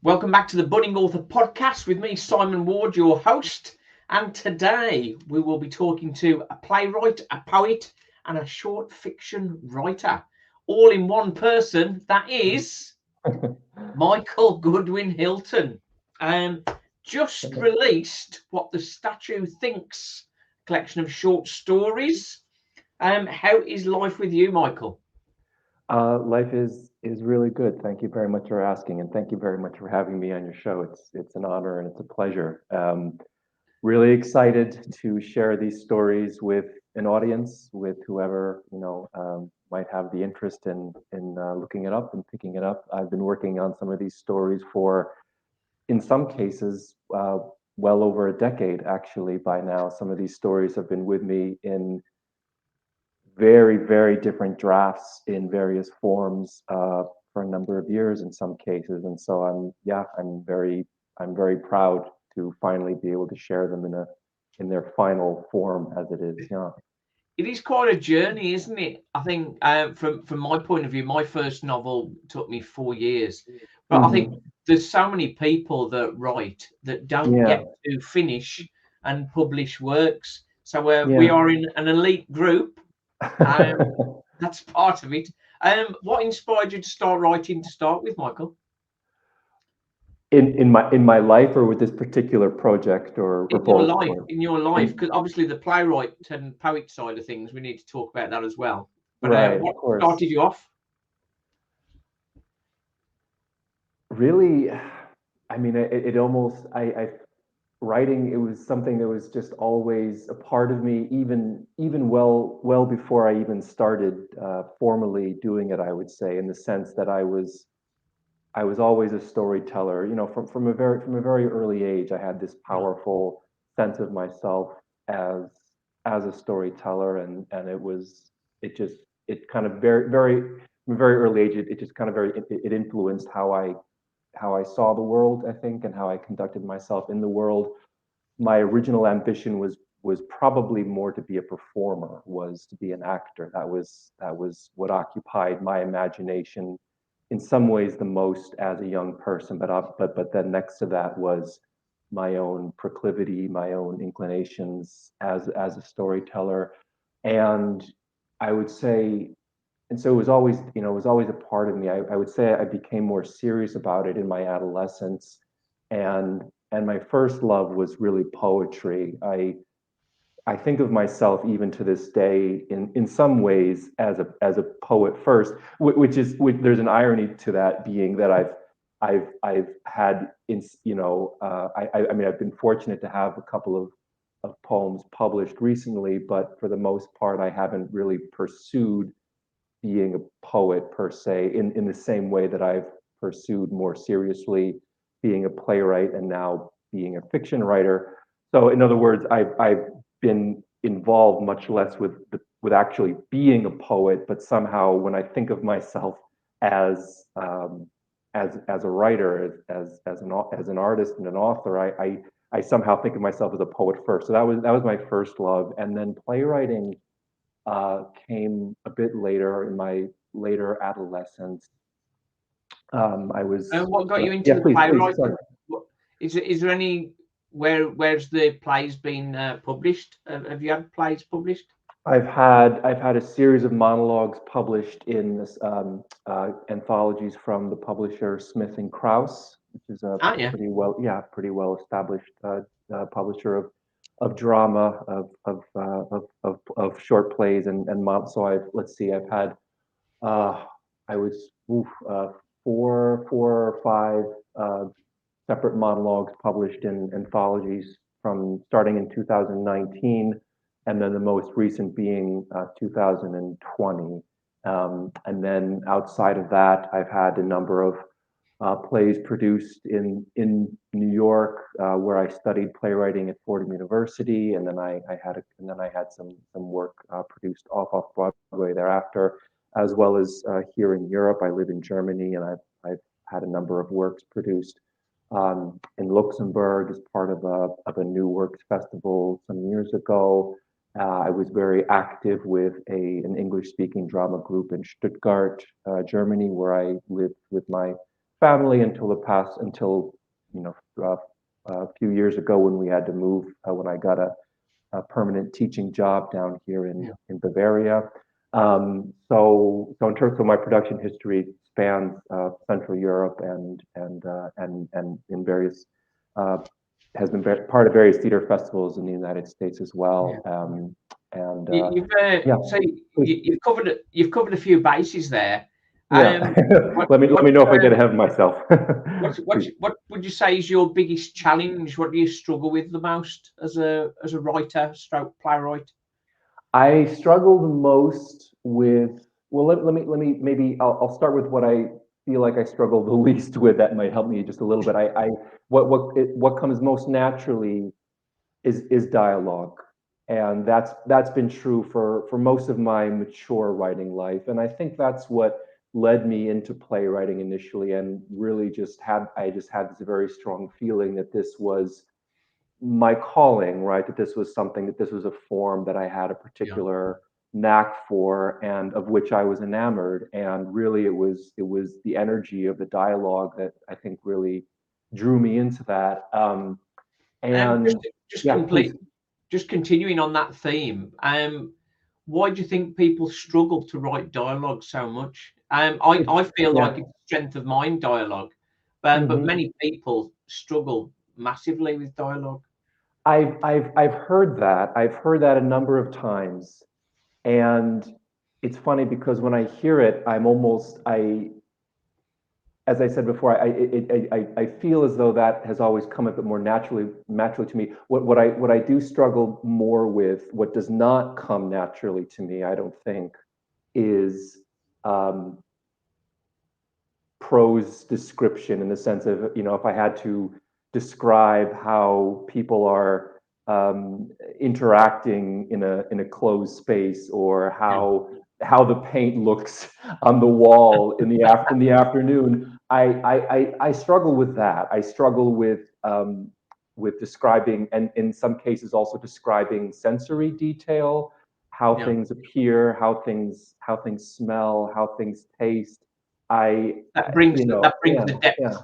Welcome back to the Budding Author podcast with me, Simon Ward, your host. And today we will be talking to a playwright, a poet, and a short fiction writer, all in one person. That is Michael Goodwin Hilton. Um, just released What the Statue Thinks, collection of short stories. How is life with you, Michael? Life is really good. Thank you very much for asking, and thank you very much for having me on your show. It's an honor and it's a pleasure. Really excited to share these stories with an audience, with whoever might have the interest in looking it up and picking it up. I've been working on some of these stories for, in some cases, well over a decade actually by now. Some of these stories have been with me in very different drafts in various forms for a number of years in some cases, and so I'm very proud to finally be able to share them in their final form as it is. Yeah. It is quite a journey, isn't it? I think from my point of view, my first novel took me 4 years, but I think Hmm. there's so many people that write that don't Yeah. get to finish and publish works. So we Yeah. are in an elite group. Um, that's part of it. What inspired you to start writing to start with, Michael? In my life, or with this particular project, or both, or In your life, in because obviously the playwright and poet side of things, we need to talk about that as well. But right, of what course. started you off? Really, I mean, it almost I writing, it was something that was just always a part of me, even well before I even started formally doing it, I would say, in the sense that I was always a storyteller. From a very early age, I had this Right. powerful sense of myself as as a storyteller, and it kind of from a very early age, it just kind of it influenced how I saw the world, I think, and how I conducted myself in the world. My original ambition was probably more to be a performer, was to be an actor. That was what occupied my imagination in some ways the most as a young person. But then next to that was my own proclivity, my own inclinations as a storyteller, and I would say, and so it was always a part of me. I would say I became more serious about it in my adolescence, and and my first love was really poetry. I think of myself even to this day in some ways as a poet first, which there's an irony to that, being that I've had I mean, I've been fortunate to have a couple of poems published recently, but for the most part I haven't really pursued being a poet per se in the same way that I've pursued more seriously being a playwright and now being a fiction writer. So in other words, I've been involved much less with actually being a poet, but somehow when I think of myself as as a writer, as an artist and an author, I somehow think of myself as a poet first. So that was my first love, and then playwriting came a bit later in my later adolescence. I And was, what got you into yeah, the please, sorry. playwriting? What, is there any where's the plays been published? Have you had plays published? I've had a series of monologues published in this, anthologies from the publisher Smith and Krause, which is a Ah, yeah. pretty well established publisher of drama, of short plays so I've had, uh, I was four or five separate monologues published in anthologies from starting in 2019, and then the most recent being 2020. And then outside of that, I've had a number of plays produced in New York, where I studied playwriting at Fordham University, and then I had some work produced off Broadway thereafter, as well as here in Europe. I live in Germany, and I've had a number of works produced in Luxembourg as part of a new works festival some years ago. I was very active with an English speaking drama group in Stuttgart, Germany, where I lived with my family until you know a few years ago when we had to move when I got a permanent teaching job down here Yeah. in Bavaria. So in terms of my production history spans Central Europe and in various uh, has been part of various theater festivals in the United States as Yeah. well. And You've yeah, so please. you've covered a few bases there. Yeah. What Let me what know if I get ahead of myself. Please. what would you say is your biggest challenge? What do you struggle with the most as a writer, stroke playwright? I struggle the most with, well, let me, maybe I'll start with what I feel like I struggle the least with. That might help me just a little bit. What comes most naturally is dialogue. And that's been true for most of my mature writing life. And I think that's what led me into playwriting initially, and really I just had this very strong feeling that this was my calling, right? That this was something, that this was a form that I had a Yeah. particular knack for and of which I was enamored. And really it was the energy of the dialogue that I think really drew me into that. Just And just yeah, complete please. just continuing on that theme. Why do you think people struggle to write dialogue so much? I feel Yeah. like it's strength of mind dialogue, but Hmm. many people struggle massively with dialogue. I've heard that. I've heard that a number of times. And it's funny because when I hear it, as I said before, I feel as though that has always come a bit more naturally to me. What I do struggle more with, what does not come naturally to me, I don't think, is um, prose description, in the sense of, if I had to describe how people are interacting in a closed space, or Yeah, how the paint looks on the wall in the afternoon. I struggle with that. I struggle with describing, and in some cases also describing sensory detail, how yeah. things appear, how things smell, how things taste. That brings Yeah, the depth. yeah,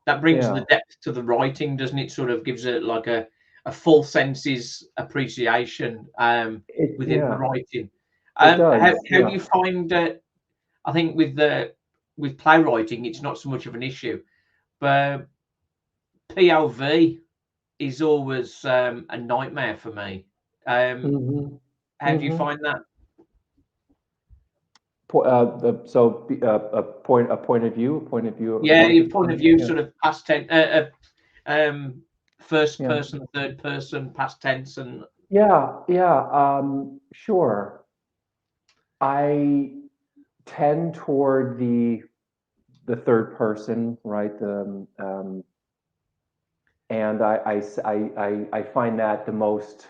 That brings yeah. the depth to the writing, doesn't it? Sort of gives it like a full senses appreciation within the Yeah, writing. it How do does. you find? I think with playwriting, it's not so much of an issue, but POV is always a nightmare for me. Um, Hmm. how do you Hmm. find that? A point of view Yeah, about your point of it. view, Yeah, sort of past tense, first yeah, person, third person, past tense, and yeah, yeah. Sure. I tend toward the third person, right? And I find that the most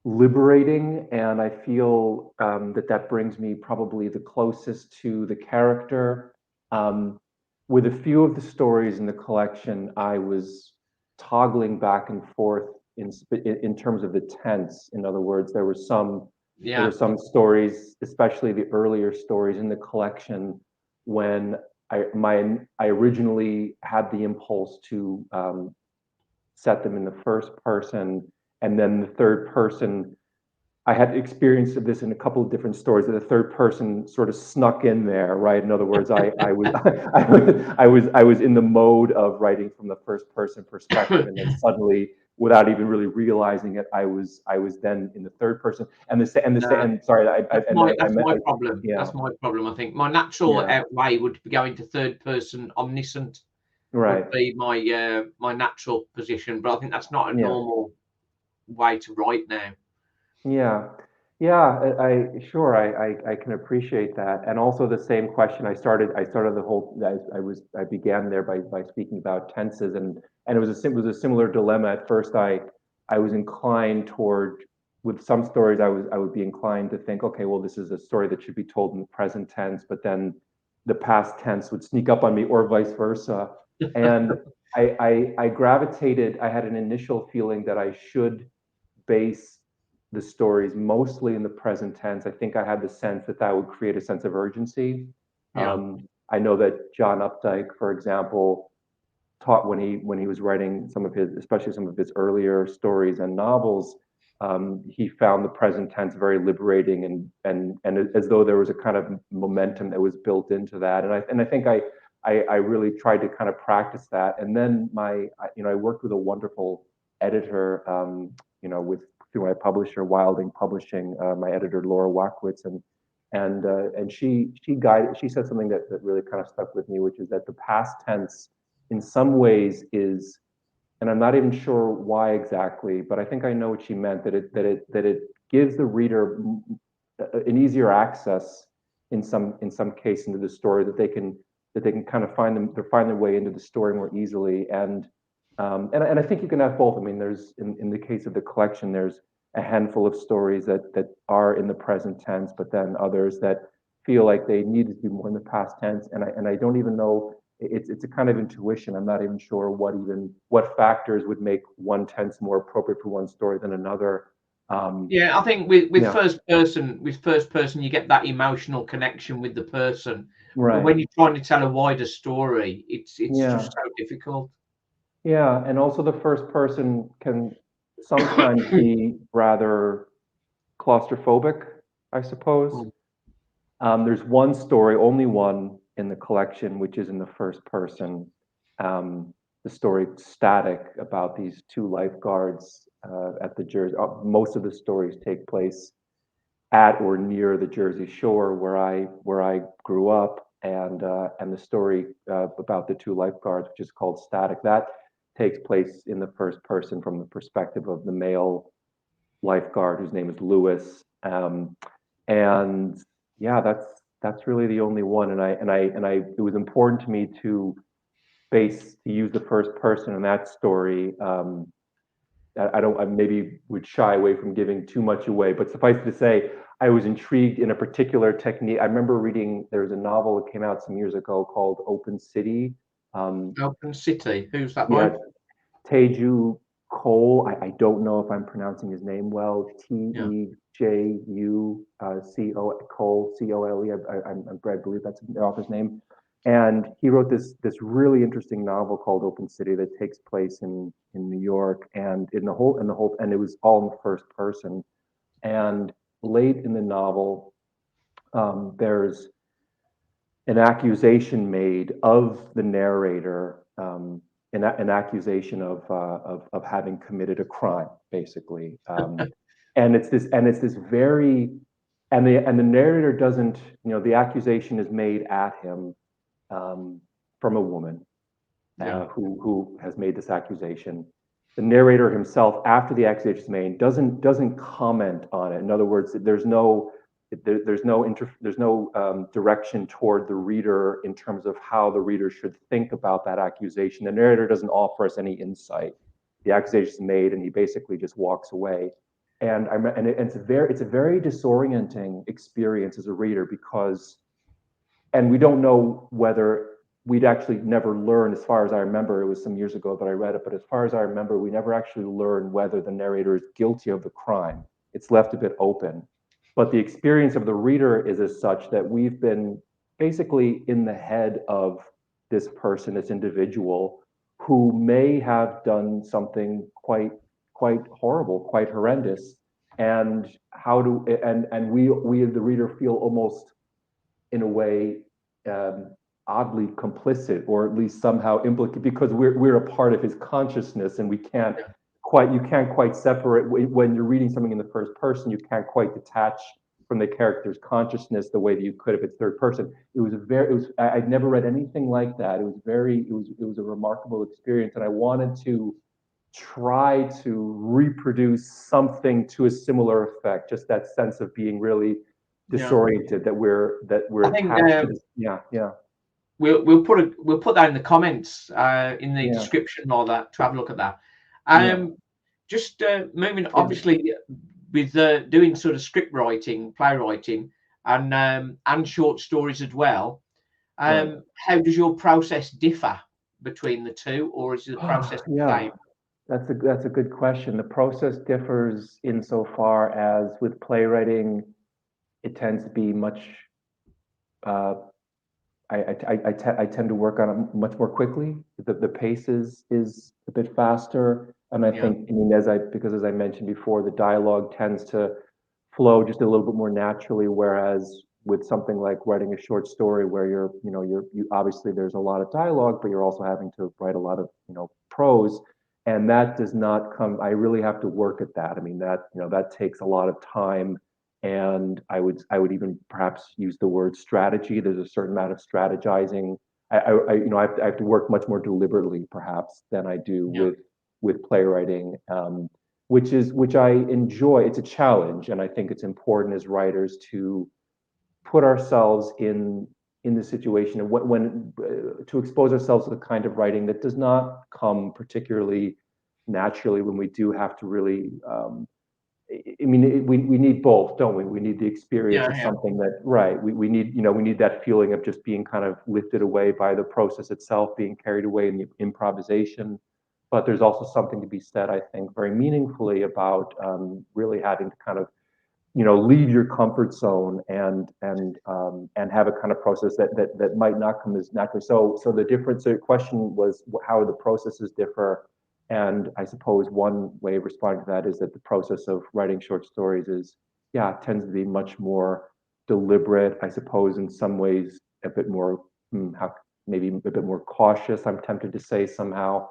liberating, and I feel that brings me probably the closest to the character. Um, with a few of the stories in the collection, I was toggling back and forth in terms of the tense. In other words, there were yeah, some stories, especially the earlier stories in the collection, when I originally had the impulse to set them in the first person, and then the third person. I had experience of this in a couple of different stories, that the third person sort of snuck in there, right? In other words, I was I was in the mode of writing from the first person perspective, and then suddenly, without even really realizing it, I was then in the third person. no, And sorry, I that's meant, my problem. yeah, That's my problem. I think my natural yeah, outway would be going to third person omniscient would right, be my natural position, but I think that's not a yeah. normal way to write now. Yeah, yeah, sure, I can appreciate that. And also the same question, I started the whole, I began there by speaking about tenses, and it was a similar dilemma. At first, I was inclined toward, with some stories, I would be inclined to think, okay, well, this is a story that should be told in the present tense, but then the past tense would sneak up on me, or vice versa. And I gravitated, I had an initial feeling that I should base the stories mostly in the present tense. I think I had the sense that would create a sense of urgency. Yeah, I know that John Updike, for example, taught when he was writing some of his, especially some of his earlier stories and novels, he found the present tense very liberating, and as though there was a kind of momentum that was built into that. And I think I really tried to kind of practice that. And then I worked with a wonderful editor, with through my publisher, Wilding Publishing, my editor Laura Wackwitz, and she said something that really kind of stuck with me, which is that the past tense in some ways is, and I'm not even sure why exactly, but I think I know what she meant, that it gives the reader an easier access in some case into the story, that they can kind of find their way into the story more easily. And I think you can have both. I mean, there's in the case of the collection, there's a handful of stories that are in the present tense, but then others that feel like they need to be more in the past tense. And I don't even know. It's a kind of intuition. I'm not even sure what factors would make one tense more appropriate for one story than another. Yeah, I think with Yeah, first person, you get that emotional connection with the person. But right. when you're trying to tell a wider story, it's Yeah, just so difficult. yeah. And also the first person can sometimes be rather claustrophobic, I suppose. Mm. There's one story, only one in the collection, which is in the first person. The story Static, about these two lifeguards at the Jersey. Most of the stories take place at or near the Jersey Shore, where I grew up, and the story about the two lifeguards, which is called Static, that takes place in the first person from the perspective of the male lifeguard, whose name is Lewis. And yeah, that's really the only one. And I it was important to me to use the first person in that story. I maybe would shy away from giving too much away, but suffice to say, I was intrigued in a particular technique. I remember reading, there was a novel that came out some years ago called Open City. Open City, who's that Yeah, by? Teju Cole. I don't know if I'm pronouncing his name well. Yeah. Cole, Cole. I believe that's the author's name. And he wrote this really interesting novel called Open City that takes place in New York, and and it was all in the first person. And late in the novel, there's an accusation made of the narrator, an accusation of having committed a crime, basically. And it's this very, and the narrator doesn't, the accusation is made at him, from a woman, Yeah. who has made this accusation. The narrator himself, after the accusation is made, doesn't comment on it. In other words, there's no direction toward the reader in terms of how the reader should think about that accusation. The narrator doesn't offer us any insight. The accusation is made, and he basically just walks away. And it's a very disorienting experience as a reader, because, and we don't know whether we'd actually never learn. As far as I remember, it was some years ago that I read it, but as far as I remember, we never actually learn whether the narrator is guilty of the crime. It's left a bit open. But the experience of the reader is as such that we've been basically in the head of this person, this individual, who may have done something quite horrible, quite horrendous. And we the reader feel almost, in a way, um, oddly complicit, or at least somehow implicated, because we're a part of his consciousness, and Yeah. you can't quite separate. When you're reading something in the first person, you can't quite detach from the character's consciousness the way that you could if it's third person. I'd never read anything like that. It was a remarkable experience, and I wanted to try to reproduce something to a similar effect, just that sense of being really Yeah. disoriented, that we're I think attached to this. Yeah, yeah, we'll put that in the comments, in the yeah, description, or that, to have a look at that. yeah, Just moving, yeah. obviously, with doing sort of script writing, playwriting, and short stories as well. Right. How does your process differ between the two, or is the process the Yeah, same? that's a good question. The process differs insofar as with playwriting, it tends to be much uh, I tend to work on it much more quickly. The pace is a bit faster, and I Yeah. think, I mean, as I mentioned before, the dialogue tends to flow just a little bit more naturally. Whereas with something like writing a short story, where you obviously there's a lot of dialogue, but you're also having to write a lot of prose, and that does not come. I really have to work at that. I mean, that takes a lot of time, and I would even perhaps use the word strategy. There's a certain amount of strategizing. I have to work much more deliberately perhaps than I do Yeah. with playwriting, which I enjoy. It's a challenge, and I think it's important as writers to put ourselves in the situation, and when to expose ourselves to the kind of writing that does not come particularly naturally, when we do have to really I mean, we need both, don't we? We need the experience Yeah. of Yeah. something that, right? We need, we need that feeling of just being kind of lifted away by the process itself, being carried away in the improvisation. But there's also something to be said, I think, very meaningfully about really having to kind of, leave your comfort zone and have a kind of process that might not come as naturally. So the difference. The question was how the processes differ, and I suppose one way of responding to that is that the process of writing short stories tends to be much more deliberate. I suppose in some ways a bit more, maybe a bit more cautious. I'm tempted to say somehow.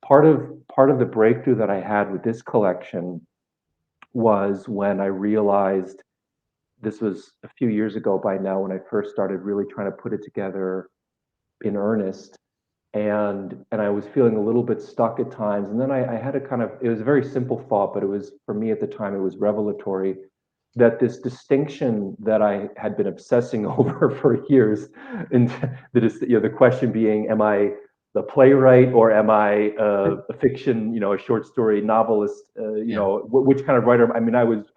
Part of the breakthrough that I had with this collection was when I realized, this was a few years ago by now, when I first started really trying to put it together in earnest, and I was feeling a little bit stuck at times. And then I had a kind of, it was a very simple thought, but it was, for me at the time, it was revelatory, that this distinction that I had been obsessing over for years, and that is, the question being, am I the playwright, or am I a fiction, a short story novelist, Yeah. which kind of writer? I mean, I was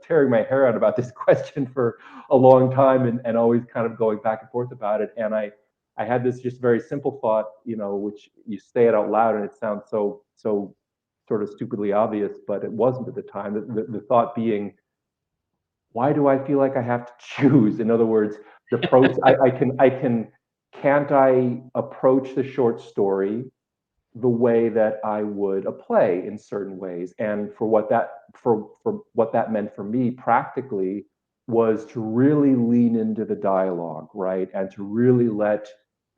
tearing my hair out about this question for a long time, and always kind of going back and forth about it. And I had this just very simple thought, which you say it out loud and it sounds so sort of stupidly obvious, but it wasn't at the time. The thought being, why do I feel like I have to choose? In other words, the process. Can't I approach the short story the way that I would a play in certain ways? And for what that meant for me practically was to really lean into the dialogue, right? And to really let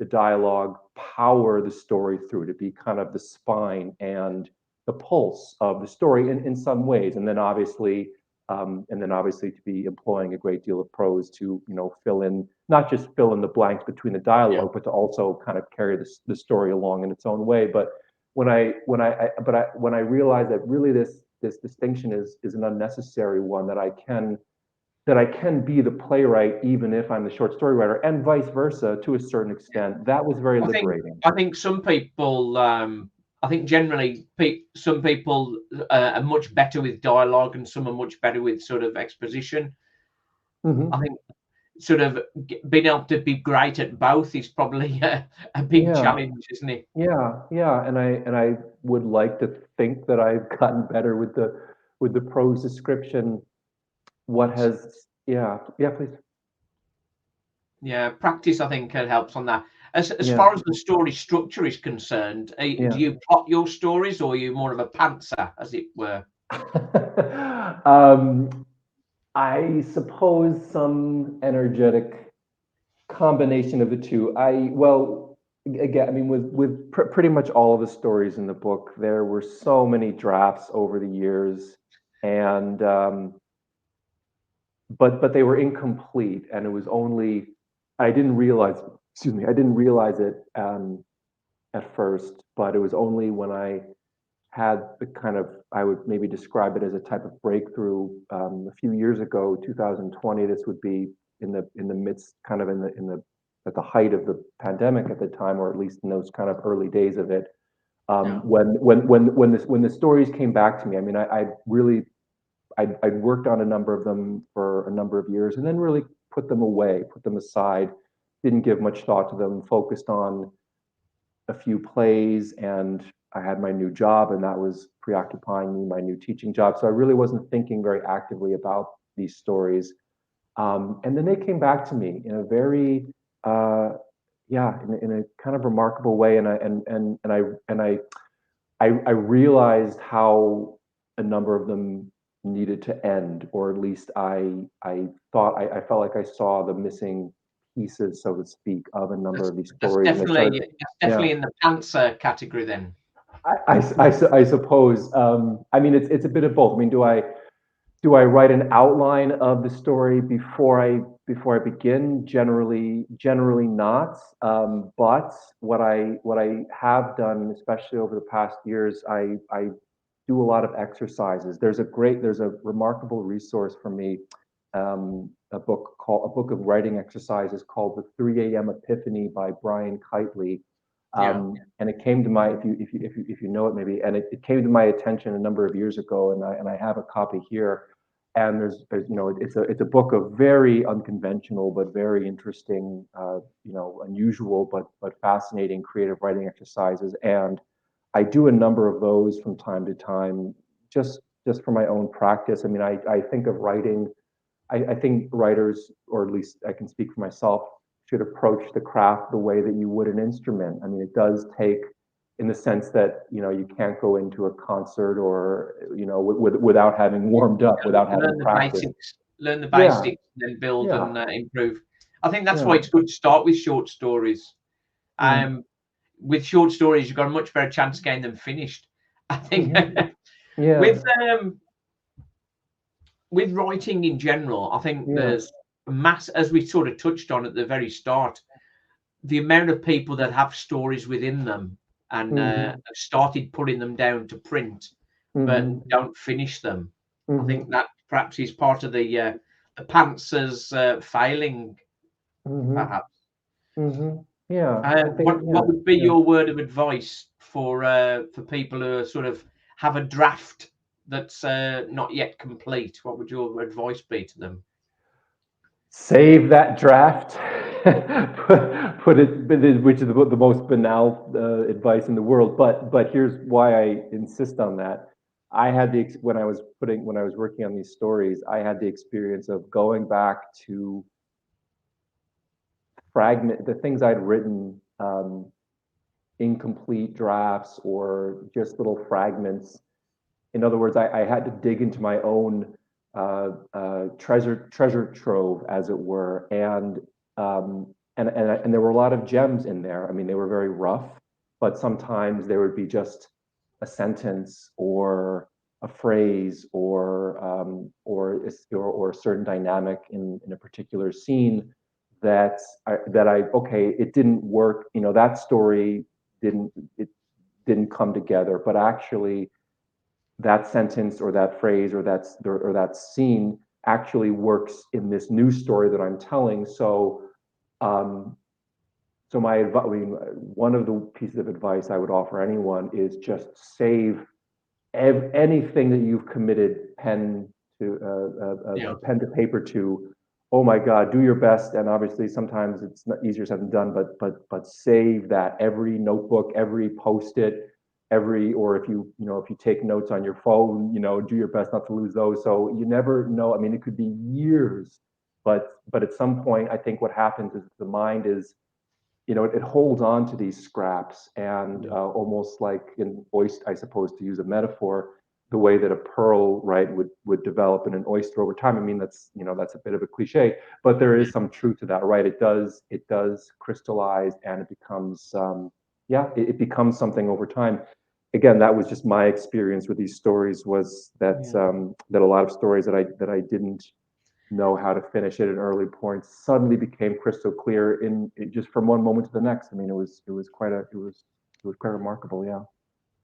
the dialogue power the story through, to be kind of the spine and the pulse of the story in some ways. And then obviously to be employing a great deal of prose to, fill in, not just fill in the blanks between the Yeah. dialogue, but to also kind of carry the story along in its own way. But when I realized that really this distinction is an unnecessary one, that I can be the playwright even if I'm the short story writer, and vice versa to a certain extent. That was very I think liberating. I think some people, I think generally some people are much better with dialogue, and some are much better with sort of exposition. I Hmm. think sort of being able to be great at both is probably a big Yeah, challenge, isn't it? yeah, and I would like to think that I've gotten better with the prose description. What has, yeah, please. Yeah, practice I think helps on that. As Yeah, far as the story structure is concerned, do yeah. you plot your stories, or are you more of a pantser, as it were? um, I suppose some energetic combination of the two. Again, I mean, with pretty much all of the stories in the book, there were so many drafts over the years, and but they were incomplete, and it was only, I didn't realize, excuse me, I didn't realize it at first, but it was only when I had the kind of, I would maybe describe it as a type of breakthrough, a few years ago, 2020. This would be in the midst, kind of in the at the height of the pandemic at the time, or at least in those kind of early days of it. Yeah, When the stories came back to me, I mean, I'd worked on a number of them for a number of years, and then really put them away, put them aside, didn't give much thought to them, focused on a few plays, and I had my new job, and that was preoccupying me, my new teaching job. So I really wasn't thinking very actively about these stories. And then they came back to me in a very yeah, in a kind of remarkable way, I realized how a number of them needed to end, or at least I felt like I saw the missing pieces, so to speak, of a number That's, of these that's stories, and they definitely started. that's Yeah, definitely in the pantser category then. I suppose. I mean, it's a bit of both. I mean, do I write an outline of the story before I begin? Generally not. But what I have done, especially over the past years, I do a lot of exercises. There's a remarkable resource for me, a book of writing exercises called The 3 a.m. Epiphany by Brian Kitely. Yeah. And it came to my, if you know it maybe, and it came to my attention a number of years ago, and I have a copy here. And it's a book of very unconventional but very interesting, unusual but fascinating creative writing exercises. And I do a number of those from time to time, just for my own practice. I mean, I think of writing. I think writers, or at least I can speak for myself, should approach the craft the way that you would an instrument. I mean, it does take, in the sense that you can't go into a concert, or without having warmed up, without having Learn the practiced. basics, learn the Yeah, basics, then build yeah, and improve. I think that's why yeah, it's good to start with short stories. mm, Um, with short stories, you've got a much better chance of getting them finished. I think hmm, yeah, with with writing in general, I think yeah, there's mass, as we sort of touched on at the very start, the amount of people that have stories within them and hmm, have started putting them down to print, but hmm, don't finish them. I think hmm, that perhaps is part of the pantsers failing, hmm, perhaps. hmm, yeah. I think, What yeah, would be yeah. your word of advice for people who are sort of have a draft that's not yet complete? What would your advice be to them? Save that draft. Which is the most banal advice in the world. But here's why I insist on that. When I was working on these stories, I had the experience of going back to fragment the things I'd written, incomplete drafts or just little fragments. In other words, I had to dig into my own treasure trove, as it were, and there were a lot of gems in there. I mean, they were very rough, but sometimes there would be just a sentence or a phrase, or a certain dynamic in a particular scene that I okay, it didn't work. That story didn't it didn't come together, but actually that sentence or that phrase or that scene actually works in this new story that I'm telling. Um, so my advice, I mean, one of the pieces of advice I would offer anyone is just save anything that you've committed Yeah, pen to paper to. Oh my God, do your best. And obviously, sometimes it's not easier said than done. But save that, every notebook, every post-it, or if you take notes on your phone, do your best not to lose those. So you never know. I mean, it could be years, but at some point, I think what happens is the mind is, it holds on to these scraps, and yeah, almost like in oyster, I suppose, to use a metaphor, the way that a pearl, right, would develop in an oyster over time. I mean, that's a bit of a cliche, but there yeah. is some truth to that, right? It does crystallize, and it becomes, yeah, it becomes something over time. Again, that was just my experience with these stories, was Yeah. that a lot of stories that I didn't know how to finish at an early point suddenly became crystal clear just from one moment to the next. I mean, it was quite remarkable. Yeah.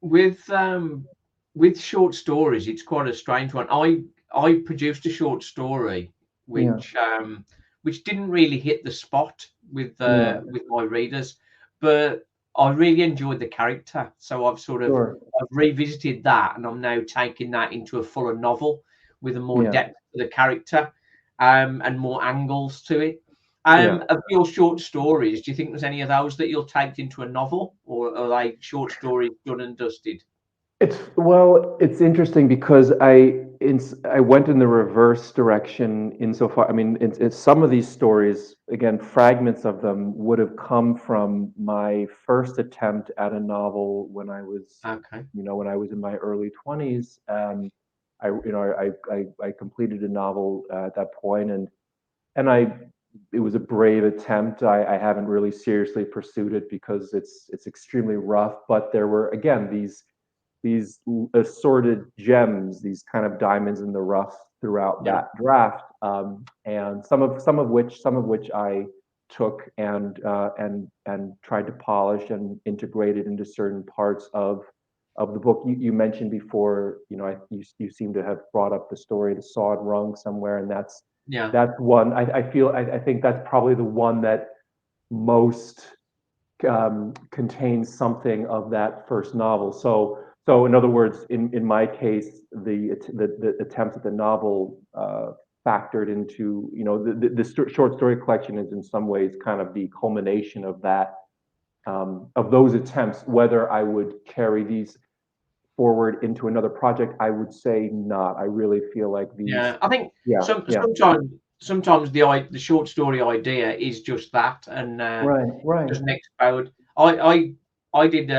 With with short stories, it's quite a strange one. I produced a short story Yeah. which didn't really hit the spot Yeah. with my readers, but I really enjoyed the character. So Sure. I've revisited that, and I'm now taking that into a fuller novel with a more Yeah. depth to the character, and more angles to it. Yeah. Of your short stories, do you think there's any of those that you'll take into a novel, or are they short stories done and dusted? It's interesting because I went in the reverse direction insofar. I mean, it's some of these stories, again, fragments of them would have come from my first attempt at a novel when I was, Okay. when I was in my early 20s. I completed a novel at that point, and it was a brave attempt. I haven't really seriously pursued it because it's extremely rough. But there were, again, these assorted gems, these kind of diamonds in the rough throughout Yeah. that draft, and some of which I took and tried to polish and integrate it into certain parts of the book. You mentioned before, you seem to have brought up the story, the sawed rung somewhere, and Yeah. that's one. I think that's probably the one that most contains something of that first novel. So in other words, in my case, the attempts at the novel factored into, the short story collection is in some ways kind of the culmination of that, of those attempts. Whether I would carry these forward into another project, I would say not. I really feel like these, Yeah. I think yeah, yeah, sometimes the short story idea is just that, and right, right, doesn't explode. I did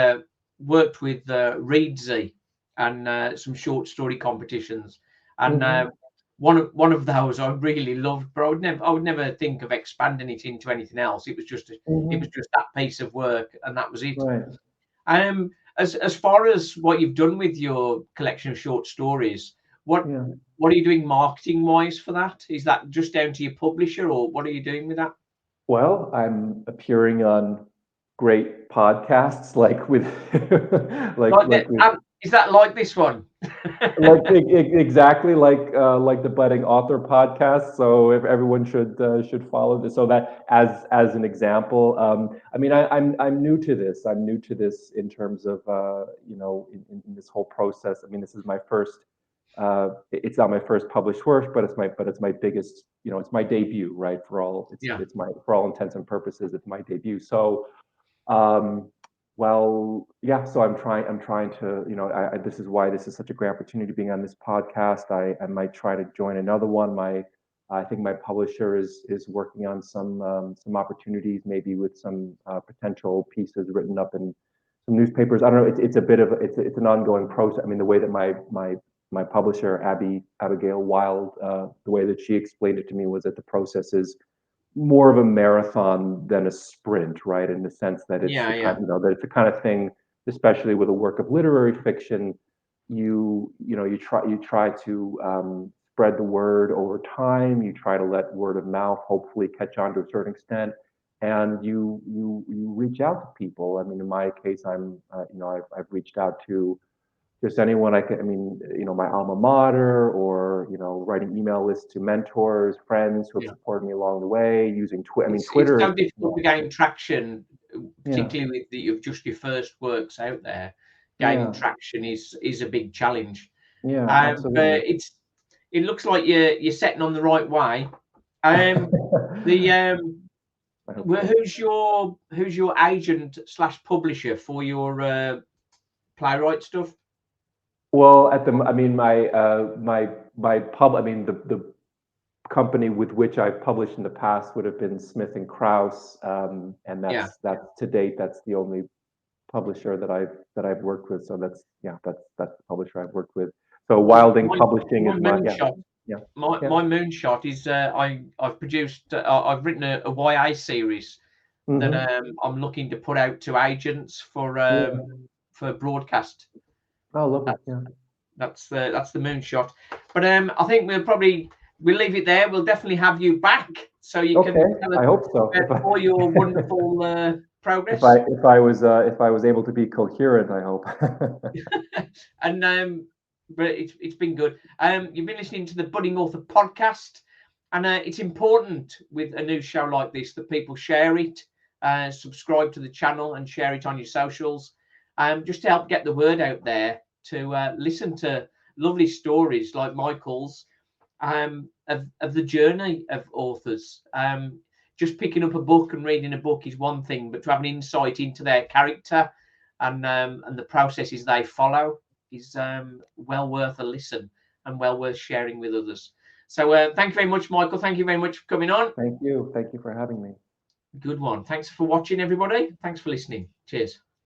worked with Reedsy and some short story competitions, and hmm one of those I really loved, but I would never think of expanding it into anything else. It was hmm just that piece of work, and that was it. right, As far as what you've done with your collection of short stories, what yeah. what are you doing marketing wise for that? Is that just down to your publisher, or what are you doing with that? Well, I'm appearing on great podcasts like with Like like that, with is that like this one? exactly like the budding author podcast. So if everyone should follow this. So that as an example, I mean, I'm new to this. I'm new to this in terms of in this whole process. I mean, this is my first. It's not my first published work, but it's my biggest. It's my debut, right? Yeah, For all intents and purposes, it's my debut. So um, well, yeah. So I'm trying to, this is why this is such a great opportunity being on this podcast. I might try to join another one. I think my publisher is working on some opportunities, maybe with some potential pieces written up in some newspapers. I don't know. It's a bit of it's an ongoing process. I mean, the way that my publisher Abigail Wild, the way that she explained it to me was that the process is more of a marathon than a sprint, right? In the sense that it's yeah, the kind, yeah, that it's the kind of thing, especially with a work of literary fiction, you try to spread the word over time. You try to let word of mouth hopefully catch on to a certain extent, and you reach out to people. I mean, in my case, I've reached out to just anyone I can. I mean, my alma mater, or writing email lists to mentors, friends who have yeah. supported me along the way, using Twitter. I mean, It's Twitter is, so difficult to gain traction, yeah, particularly with just your first works out there. Gaining yeah, traction is a big challenge. yeah, absolutely. But it looks like you're setting on the right way. Um, the I hope so. who's your agent slash publisher for your playwright stuff? Well, I mean, I mean, the company with which I've published in the past would have been Smith and Kraus, and Yeah, that's to date, that's the only publisher that I've worked with. So that's the publisher I've worked with. So because Wilding Publishing my is my, yeah, moonshot yeah, my yeah. my moonshot is I've produced I've written a YA series that hmm I'm looking to put out to agents Yeah. for broadcast. Oh, lovely. That's Yeah. that's the moonshot. But I think we'll leave it there. We'll definitely have you back so you can Okay. tell us I hope so. about all your wonderful If I progress. if I was able to be coherent, I hope. And but it's been good. You've been listening to the Budding Author podcast, and it's important with a new show like this that people share it, subscribe to the channel, and share it on your socials, just to help get the word out there to listen to lovely stories like Michael's, of the journey of authors. Just picking up a book and reading a book is one thing, but to have an insight into their character and the processes they follow is well worth a listen. and well worth sharing with others. So thank you very much, Michael. Thank you very much for coming on. Thank you. Thank you for having me. Good one. Thanks for watching, everybody. Thanks for listening. Cheers.